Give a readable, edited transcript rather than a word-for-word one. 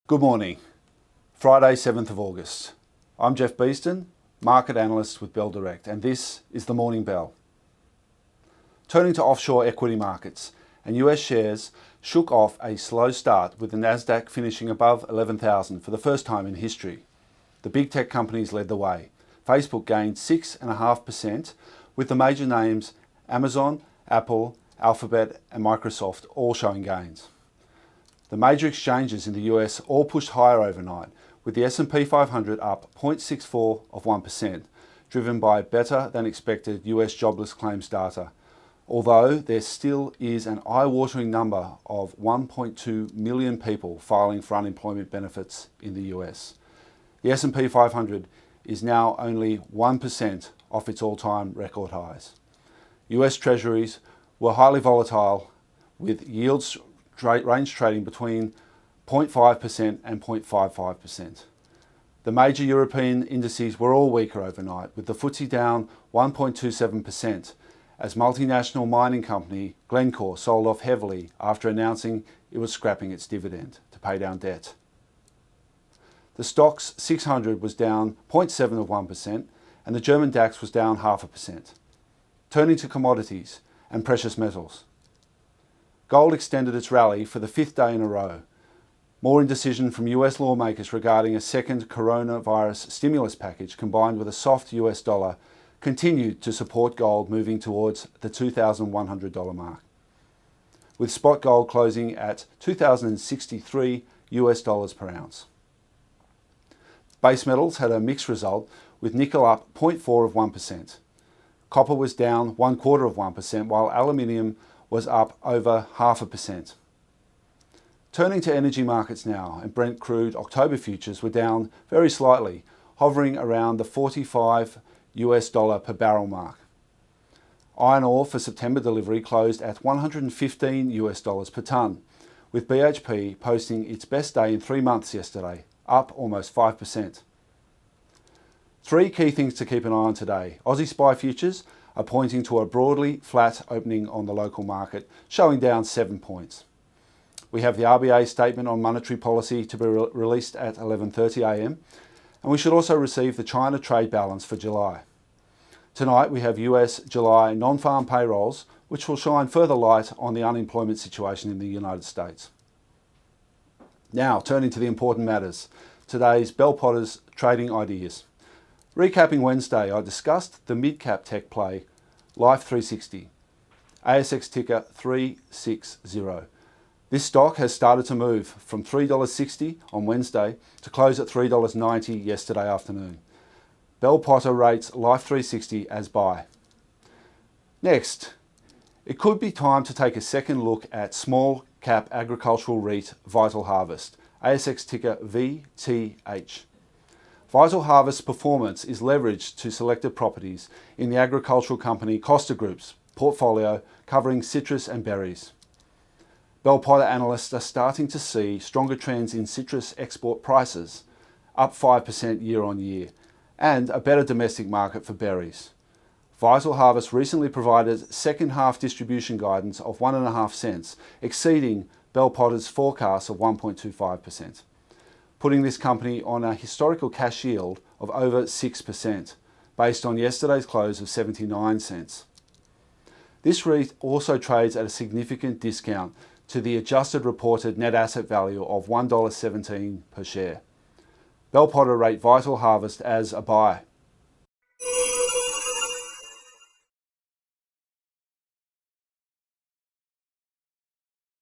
Good morning, Friday 7th of August. I'm Jeff Beeston, Market Analyst with Bell Direct, and this is the Morning Bell. Turning to offshore equity markets, and US shares shook off a slow start with the Nasdaq finishing above 11,000 for the first time in history. The big tech companies led the way. Facebook gained 6.5%, with the major names Amazon, Apple, Alphabet and Microsoft all showing gains. The major exchanges in the US all pushed higher overnight, with the S&P 500 up 0.64 of 1%, driven by better than expected US jobless claims data, although there still is an eye-watering number of 1.2 million people filing for unemployment benefits in the US. The S&P 500 is now only 1% off its all-time record highs. US Treasuries were highly volatile, with yields range trading between 0.5% and 0.55%. The major European indices were all weaker overnight, with the FTSE down 1.27% as multinational mining company Glencore sold off heavily after announcing it was scrapping its dividend to pay down debt. The Stoxx 600 was down 0.7 of 1% and the German DAX was down 0.5%. Turning to commodities and precious metals. Gold extended its rally for the fifth day in a row. More indecision from US lawmakers regarding a second coronavirus stimulus package combined with a soft US dollar continued to support gold moving towards the $2,100 mark, with spot gold closing at $2,063 US per ounce. Base metals had a mixed result, with nickel up 0.4 of 1%. Copper was down 1/4 of 1%, while aluminium was up over 0.5%. Turning to energy markets now, and Brent crude October futures were down very slightly, hovering around the $45 per barrel mark. Iron ore for September delivery closed at $115 per tonne, with BHP posting its best day in 3 months yesterday, up almost 5%. Three key things to keep an eye on today. Aussie SPI futures are pointing to a broadly flat opening on the local market, showing down 7 points. We have the RBA statement on monetary policy to be released at 11:30 a.m, and we should also receive the China trade balance for July. Tonight we have US July non-farm payrolls, which will shine further light on the unemployment situation in the United States. Now, turning to the important matters, today's Bell Potter's trading ideas. Recapping Wednesday, I discussed the mid-cap tech play, Life360, ASX ticker 360. This stock has started to move from $3.60 on Wednesday to close at $3.90 yesterday afternoon. Bell Potter rates Life360 as buy. Next, it could be time to take a second look at small cap agricultural REIT Vital Harvest, ASX ticker VTH. Vital Harvest's performance is leveraged to selected properties in the agricultural company Costa Group's portfolio covering citrus and berries. Bell Potter analysts are starting to see stronger trends in citrus export prices, up 5% year on year, and a better domestic market for berries. Vital Harvest recently provided second half distribution guidance of 1.5 cents, exceeding Bell Potter's forecast of 1.25%. Putting this company on a historical cash yield of over 6%, based on yesterday's close of 79 cents. This REIT also trades at a significant discount to the adjusted reported net asset value of $1.17 per share. Bell Potter rate Vital Harvest as a buy.